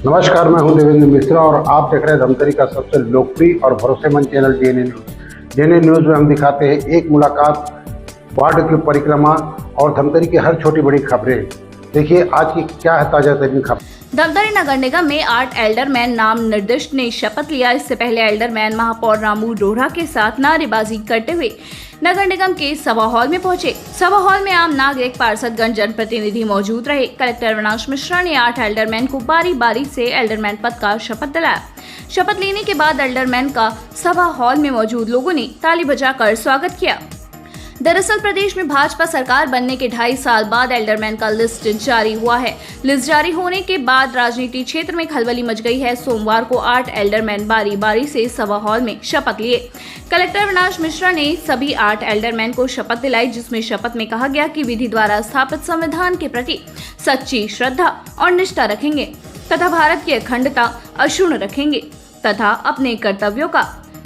नमस्कार, मैं हूं देवेंद्र मिश्रा और आप देख रहे हैं धमतरी का सबसे लोकप्रिय और भरोसेमंद channel DNA news. DNA news में हम दिखाते हैं एक मुलाकात, वार्ड की परिक्रमा और धमतरी की हर छोटी बड़ी खबरें। देखिए आज की क्या है ताजा तरीन खबर। धमतरी नगर निगम में 8 एल्डरमैन नाम निर्दिष्ट ने शपथ लिया। इससे पहले एल्डरमैन महापौर रामू रोहरा के साथ नारेबाजी करते हुए नगर निगम के सभा हॉल में पहुंचे। सभा हॉल में आम नागरिक, पार्षदगण, जनप्रतिनिधि मौजूद रहे। कलेक्टर अविनाश मिश्रा ने 8 एल्डरमैन को बारी बारी से एल्डरमैन पद का शपथ दिलाया। शपथ लेने के बाद एल्डरमैन का सभा हॉल में मौजूद लोगों ने ताली बजाकर स्वागत किया। दरअसल प्रदेश में भाजपा सरकार बनने के 2.5 साल बाद एल्डरमैन का लिस्ट जारी हुआ है। लिस्ट जारी होने के बाद राजनीति क्षेत्र में खलबली मच गई है। सोमवार को 8 एल्डरमैन बारी बारी से सभा हॉल में शपथ लिए। कलेक्टर अविनाश मिश्रा ने सभी 8 एल्डरमैन को शपथ दिलाई, जिसमें शपथ में कहा गया कि विधि द्वारा स्थापित संविधान के प्रति सच्ची श्रद्धा और निष्ठा रखेंगे तथा भारत की अखंडता अक्षुण्ण रखेंगे तथा अपने कर्तव्यों का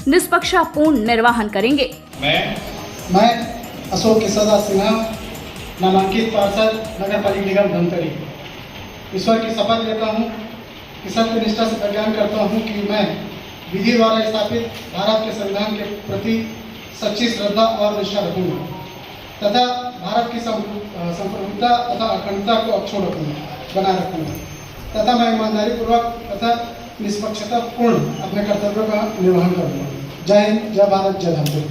निष्पक्षतापूर्ण निर्वहन करेंगे। मैं अशोक किशोर सिन्हा, नामांकित पार्षद, नगर पालिका निगम धमतरी, ईश्वर की शपथ लेता हूँ कि सत्य निष्ठा से प्रज्ञान करता हूँ कि मैं विधि द्वारा स्थापित भारत के संविधान के प्रति सच्ची श्रद्धा और निष्ठा रखूँगा तथा भारत की संप्रभुता तथा अखंडता को अक्षुण्ण बनाए रखूँगा तथा मैं ईमानदारी पूर्वक तथा निष्पक्षतापूर्ण अपने कर्तव्यों का निर्वहन करूँगा। जय हिंद, जय भारत, जय धमतरी।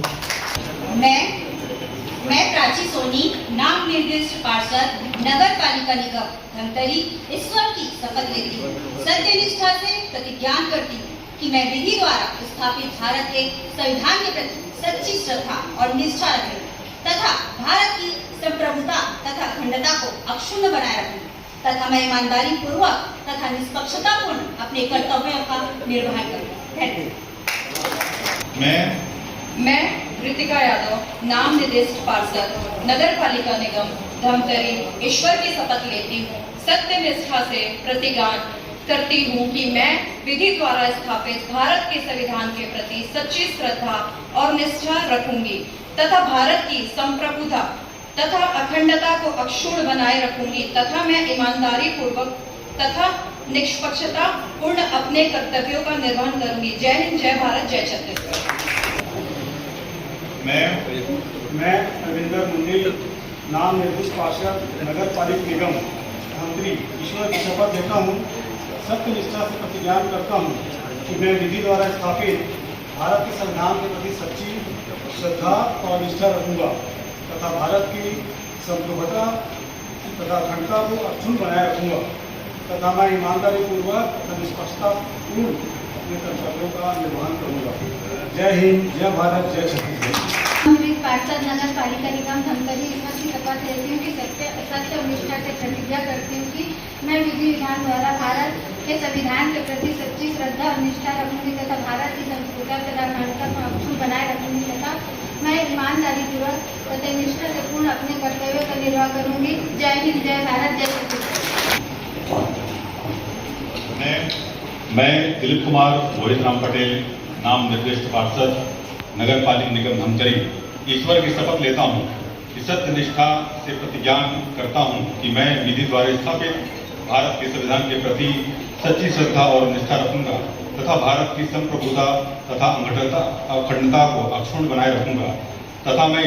मैं प्राची सोनी, नाम निर्दिष्ट पार्षद, नगर पालिका निगम धमतरी, ईश्वर की शपथ लेती हूँ। सत्य निष्ठा से प्रतिज्ञान करती हूँ कि मैं विधि द्वारा स्थापित भारत के संविधान के प्रति सच्ची श्रद्धा और निष्ठा रखूंगी तथा भारत की संप्रभुता तथा अखंडता को अक्षुण्ण बनाए रखूंगी तथा मैं ईमानदारी पूर्वक तथा निष्पक्षतापूर्ण अपने कर्तव्यों का निर्वहन करूंगा। मैं ऋतिका यादव, नाम निर्दिष्ट पार्षद, नगर पालिका निगम धमतरी, ईश्वर की शपथ लेती हूँ। सत्य निष्ठा से प्रतिज्ञान करती हूँ कि मैं विधि द्वारा स्थापित भारत के संविधान के प्रति सच्ची श्रद्धा और निष्ठा रखूंगी तथा भारत की संप्रभुता तथा अखंडता को अक्षुण्ण बनाए रखूंगी तथा मैं ईमानदारी पूर्वक तथा निष्पक्षता पूर्ण अपने कर्तव्यों का निर्वहन करूंगी। जय हिंद, जय भारत, जय छत्तीसगढ़। मैं रविंद्र मुंडी, नाम निर्दिष्ट पार्षद, नगर पालिका निगम धमतरी, ईश्वर की शपथ लेता हूँ। सत्य निष्ठा से प्रतिज्ञान करता हूँ कि मैं विधि द्वारा स्थापित भारत के संविधान के प्रति सच्ची श्रद्धा और निष्ठा रखूँगा तथा भारत की संप्रभुता तथा अखंडता को अक्षुण्ण बनाए रखूँगा तथा मैं ईमानदारी पूर्वक तथा निष्पक्षतापूर्ण अपने कर्तव्यों का निर्वहन करूँगा। जय हिंद, जय भारत, जय छत्तीसगढ़। पार्षद, नगर पालिका निगम धमतरी, ईश्वर की शपथ लेती हूँ कि सत्य और निष्ठा से प्रतिज्ञा करती हूँ कि मैं विधि विधान द्वारा भारत के संविधान के प्रति सच्ची श्रद्धा और निष्ठा रखूंगी तथा भारत की संस्कृति तथा अखंडता को अक्षुण्ण बनाए रखूंगी तथा मैं ईमानदारी पूर्वक तथा निष्ठा से पूर्ण अपने कर्तव्यों का निर्वाह करूंगी। जय हिंद, जय भारत, जय छत्तीसगढ़। मैं दिलीप कुमार मोहित राम पटेल, नाम निर्दिष्ट पार्षद, नगर पालिका निगम धमतरी, ईश्वर की शपथ लेता हूँ कि सत्य निष्ठा से प्रतिज्ञान करता हूँ कि मैं विधि द्वारा स्थापित भारत के संविधान के प्रति सच्ची श्रद्धा और निष्ठा रखूंगा तथा भारत की संप्रभुता तथा अखंडता को अक्षुण्ण बनाए रखूंगा तथा मैं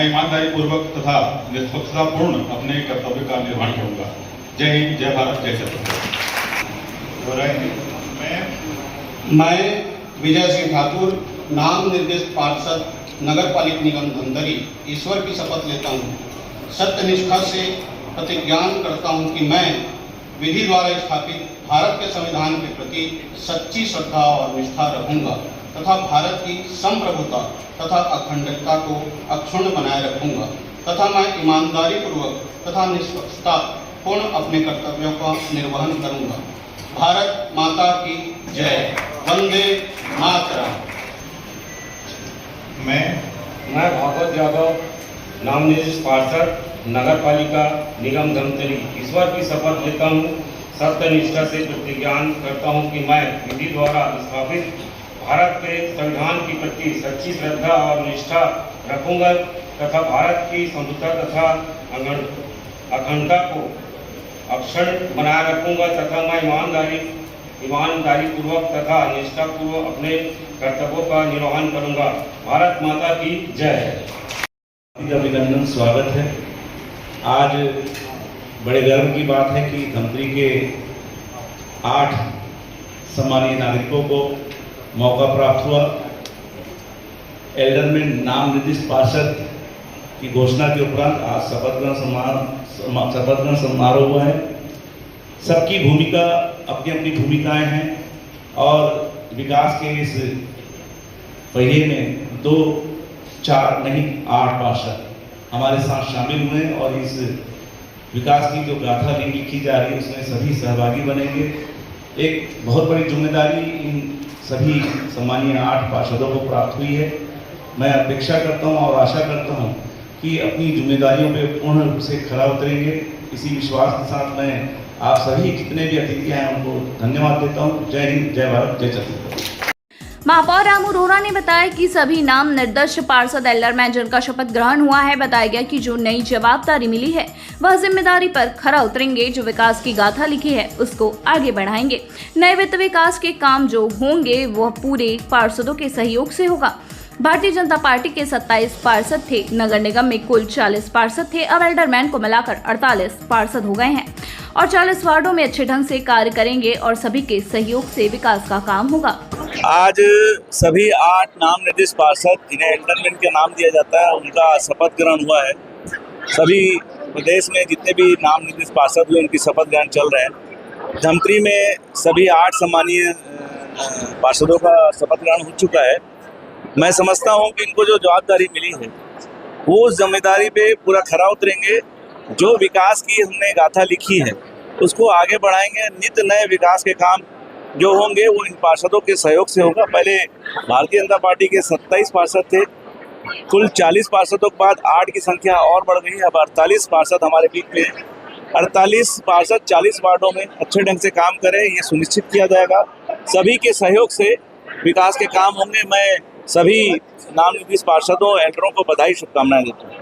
ईमानदारी पूर्वक तथा निष्पक्षतापूर्ण अपने कर्तव्य का निर्वहन करूंगा। जय हिंद, जय भारत, जय छत्तीसगढ़। मैं विजय सिंह ठाकुर, नाम निर्दिष्ट पार्षद, नगर पालिका निगम धमतरी, ईश्वर की शपथ लेता हूँ। सत्य निष्ठा से प्रतिज्ञान करता हूँ कि मैं विधि द्वारा स्थापित भारत के संविधान के प्रति सच्ची श्रद्धा और निष्ठा रखूंगा तथा भारत की संप्रभुता तथा अखंडता को अक्षुण्ण बनाए रखूंगा तथा मैं ईमानदारी पूर्वक तथा निष्पक्षता पूर्ण अपने कर्तव्यों का निर्वहन करूंगा। भारत माता की जय। वंदे मातरम। मैं भागवत यादव, नाम निर्दिष्ट पार्षद, नगर पालिका निगम धमतरी, ईश्वर की शपथ लेता हूँ। सत्य निष्ठा से प्रतिज्ञान करता हूँ कि मैं विधि द्वारा स्थापित भारत के संविधान के प्रति सच्ची श्रद्धा और निष्ठा रखूंगा तथा भारत की संप्रभुता तथा अखंडता को अक्षर बनाए रखूंगा तथा मैं ईमानदारी पूर्वक तथा निष्ठापूर्वक अपने कर्तव्यों का निर्वहन करूंगा। भारत माता की जय। अभिनंदन, स्वागत है। आज बड़े गर्व की बात है कि धमतरी के 8 सम्मानीय नागरिकों को मौका प्राप्त हुआ। एल्डरमैन नाम निर्दिष्ट पार्षद की घोषणा के उपरांत आज शपथ ग्रहण समारोह हुआ है। सबकी भूमिका अपनी अपनी भूमिकाएं हैं और विकास के इस पहिए में 2, 4 नहीं 8 पार्षद हमारे साथ शामिल हुए और इस विकास की जो गाथा लिखी जा रही है उसमें सभी सहभागी बनेंगे। एक बहुत बड़ी जिम्मेदारी इन सभी सम्मानीय 8 पार्षदों को प्राप्त हुई है। मैं अपेक्षा करता हूं और आशा करता हूं कि अपनी जिम्मेदारियों पे पूर्ण रूप से खरा उतरेंगे। इसी विश्वास के साथ मैं आप सभी जितने भी अतिथि हैं उनको धन्यवाद देता हूं। जय हिंद, जय भारत, जय छत्तीसगढ़। महापौर रामू रोहरा ने बताया कि सभी नाम निर्दिष्ट पार्षद एल्डरमैन जिनका शपथ ग्रहण हुआ है, बताया गया कि जो नई जवाबदारी मिली है वह जिम्मेदारी पर खरा उतरेंगे। जो विकास की गाथा लिखी है उसको आगे बढ़ाएंगे। नए वित्त विकास के काम जो होंगे वह पूरे पार्षदों के सहयोग से होगा। भारतीय जनता पार्टी के 27 पार्षद थे। नगर निगम में कुल 40 पार्षद थे। अब एल्डरमैन को मिलाकर 48 पार्षद हो गए हैं और 40 वार्डों में अच्छे ढंग से कार्य करेंगे और सभी के सहयोग से विकास का काम होगा। आज सभी 8 नाम निर्दिष्ट पार्षद जिन्हें एल्डरमैन का नाम दिया जाता है उनका शपथ ग्रहण हुआ है। सभी प्रदेश में जितने भी नाम निर्दिष्ट पार्षद हुए उनकी शपथ ग्रहण चल रहे हैं। धमतरी में सभी 8 सम्मानीय पार्षदों का शपथ ग्रहण हो चुका है। मैं समझता हूं कि इनको जो जवाबदारी मिली है वो उस जिम्मेदारी पे पूरा खरा उतरेंगे। जो विकास की हमने गाथा लिखी है उसको आगे बढ़ाएंगे। नित्य नए विकास के काम जो होंगे वो इन पार्षदों के सहयोग से होगा। पहले भारतीय जनता पार्टी के 27 पार्षद थे। कुल 40 पार्षदों के बाद 8 की संख्या और बढ़ गई है। अब 48 पार्षद हमारे बीच में हैं। 48 पार्षद 40 वार्डों में अच्छे ढंग से काम करें, ये सुनिश्चित किया जाएगा। सभी के सहयोग से विकास के काम होंगे। मैं सभी नाम निर्दिष्ट पार्षदों एल्डरों को बधाई, शुभकामनाएं देता हूँ।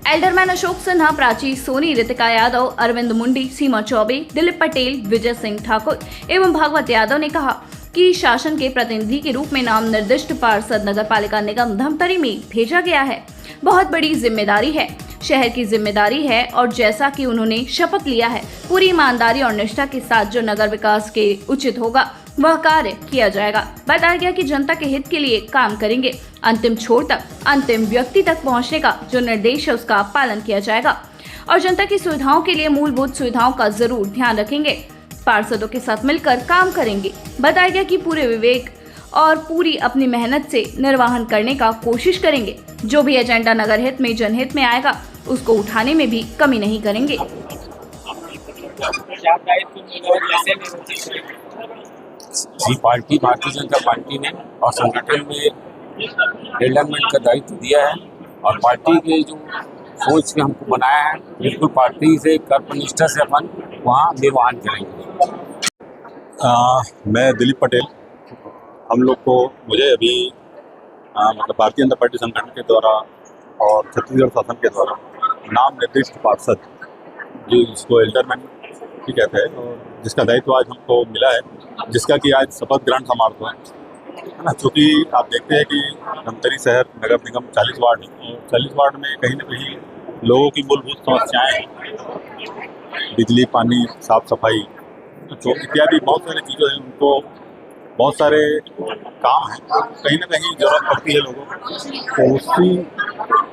एल्डरमैन अशोक सिन्हा, प्राची सोनी, रितिका यादव, अरविंद मुंडी, सीमा चौबे, दिलीप पटेल, विजय सिंह ठाकुर एवं भागवत यादव ने कहा कि शासन के प्रतिनिधि के रूप में नाम निर्दिष्ट पार्षद नगर पालिका निगम धमतरी में भेजा गया है। बहुत बड़ी जिम्मेदारी है, शहर की जिम्मेदारी है और जैसा कि उन्होंने शपथ लिया है पूरी ईमानदारी और निष्ठा के साथ जो नगर विकास के उचित होगा वह कार्य किया जाएगा। बताया गया कि जनता के हित के लिए काम करेंगे। अंतिम छोर तक, अंतिम व्यक्ति तक पहुंचने का जो निर्देश है उसका पालन किया जाएगा और जनता की सुविधाओं के लिए मूलभूत सुविधाओं का जरूर ध्यान रखेंगे। पार्षदों के साथ मिलकर काम करेंगे। बताया गया कि पूरे विवेक और पूरी अपनी मेहनत से निर्वहन करने का कोशिश करेंगे। जो भी एजेंडा नगर हित में, जनहित में आएगा उसको उठाने में भी कमी नहीं करेंगे। जी, पार्टी भारतीय जनता पार्टी ने और संगठन में एल्डरमैन का दायित्व दिया है और पार्टी के जो सोच के हमको बनाया है बिल्कुल पार्टी से कर्मनिष्ठा से अपन वहाँ निर्वहन करेंगे। मैं दिलीप पटेल, हम लोग को मुझे अभी मतलब भारतीय जनता पार्टी संगठन के द्वारा और छत्तीसगढ़ शासन के द्वारा नाम निर्दिष्ट पार्षद जो इसको एल्डरमैन भी कहते हैं और जिसका दायित्व आज हमको मिला है, जिसका कि आज शपथ ग्रहण समारोह है ना। चूँकि आप देखते हैं कि धमतरी शहर नगर निगम 40 वार्ड है और 40 वार्ड में कहीं ना कहीं लोगों की मूलभूत समस्याएं, बिजली, पानी, साफ सफाई तो इत्यादि बहुत सारी चीज़ें हैं। उनको बहुत सारे काम हैं, कहीं ना कहीं ज़रूरत पड़ती है लोगों को। तो उसी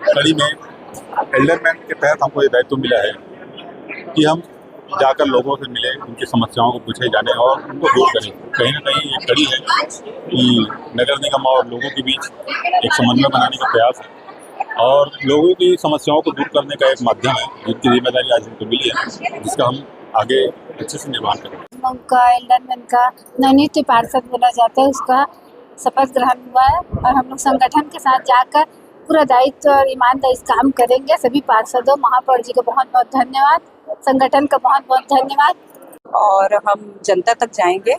कड़ी में एल्डरमैन के तहत हमको ये दायित्व मिला है कि हम जाकर लोगों से मिले, उनकी समस्याओं को पूछे जाने और उनको दूर करें। कहीं ना कहीं ये कड़ी है कि नगर निगम और लोगों के बीच एक समन्वय बनाने का प्रयास है और लोगों की समस्याओं को दूर करने का एक माध्यम है, जिनकी जिम्मेदारी आज हमको मिली है, जिसका हम आगे अच्छे से निर्वहन करें। उनका एल्डरमैन का नवनियुक्त पार्षद बोला जाता है, उसका शपथ ग्रहण हुआ है और हम लोग संगठन के साथ जाकर पूरा दायित्व और ईमानदारी से काम करेंगे। सभी पार्षदों, महापौर जी को बहुत बहुत धन्यवाद, संगठन का बहुत बहुत धन्यवाद। और हम जनता तक जाएंगे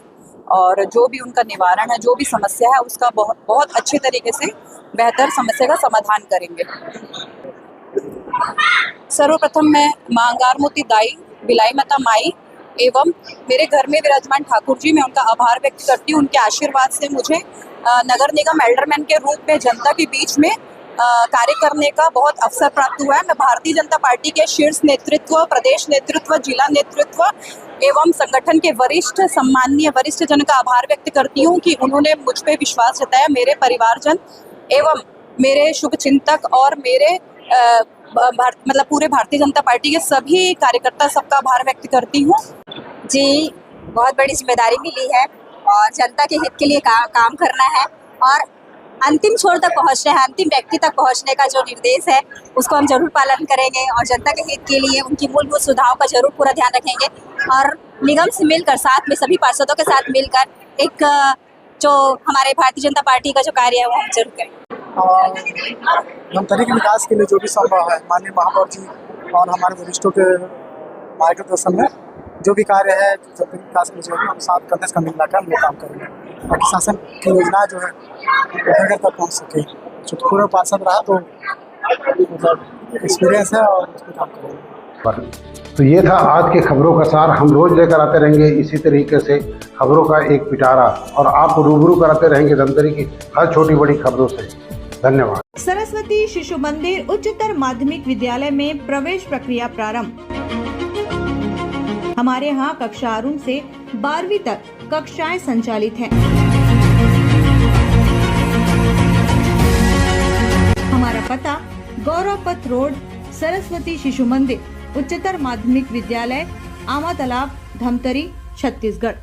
और जो भी उनका निवारण है, जो भी समस्या है उसका बहुत अच्छे तरीके से बेहतर समस्या का समाधान करेंगे। सर्वप्रथम मैं मां अंगारमोती दाई, बिलाई माता माई एवं मेरे घर में विराजमान ठाकुर जी, मैं उनका आभार व्यक्त करती हूँ। उनके आशीर्वाद से मुझे नगर निगम एल्डरमैन के रूप में जनता के बीच में कार्य करने का बहुत अवसर प्राप्त हुआ है। मैं भारतीय जनता पार्टी के शीर्ष नेतृत्व, प्रदेश नेतृत्व, जिला नेतृत्व एवं संगठन के वरिष्ठ सम्माननीय वरिष्ठ जन का आभार व्यक्त करती हूँ कि उन्होंने मुझ पे विश्वास जताया। मेरे परिवारजन एवं मेरे शुभचिंतक और मेरे मतलब पूरे भारतीय जनता पार्टी के सभी कार्यकर्ता सबका आभार व्यक्त करती हूँ। जी, बहुत बड़ी जिम्मेदारी मिली है और जनता के हित के लिए काम करना है और अंतिम छोर तक पहुंचना है, अंतिम व्यक्ति तक पहुंचने का जो निर्देश है उसको हम जरूर पालन करेंगे और जनता के हित के लिए उनकी मूलभूत सुविधाओं का जरूर पूरा ध्यान रखेंगे और निगम से मिलकर साथ में सभी पार्षदों के साथ मिलकर एक जो हमारे भारतीय जनता पार्टी का जो कार्य है वो हम जरूर करेंगे। धमतरी के विकास के लिए जो भी संभव है माननीय महापौर जी और हमारे वरिष्ठों के मार्गदर्शन में जो भी कार्य है धमतरी विकास के लिए हम साथ कंधे से कंधे मिलाकर हम लोग काम करेंगे ताकि शासन की योजना जो है घर तक पहुँच सके। जो पूरा पार्षद रहा तो मतलब एक्सपीरियंस है और उस पर काम करेंगे। तो ये था आज के खबरों का सार। हम रोज लेकर आते रहेंगे इसी तरीके से खबरों का एक पिटारा और आपको रूबरू कराते रहेंगे धमतरी की हर छोटी बड़ी खबरों से। धन्यवाद। सरस्वती शिशु मंदिर उच्चतर माध्यमिक विद्यालय में प्रवेश प्रक्रिया प्रारंभ। हमारे यहाँ कक्षा आरंभ से 12वीं तक कक्षाएं संचालित हैं। हमारा पता गौरव पथ रोड, सरस्वती शिशु मंदिर उच्चतर माध्यमिक विद्यालय, आमा तालाब, धमतरी, छत्तीसगढ़।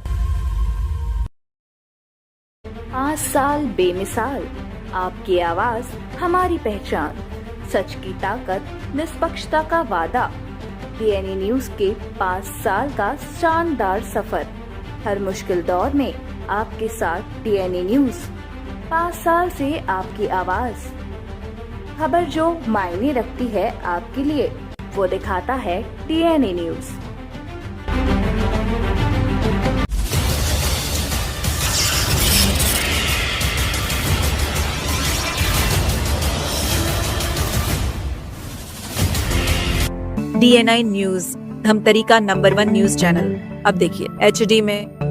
5 साल बेमिसाल, आपकी आवाज हमारी पहचान, सच की ताकत, निष्पक्षता का वादा। डीएनए न्यूज के 5 साल का शानदार सफर, हर मुश्किल दौर में आपके साथ डीएनए न्यूज। 5 साल से आपकी आवाज, खबर जो मायने रखती है आपके लिए, वो दिखाता है DNA news. DNI news, Dhamtari का नंबर 1 न्यूज चैनल। अब देखिए HD में,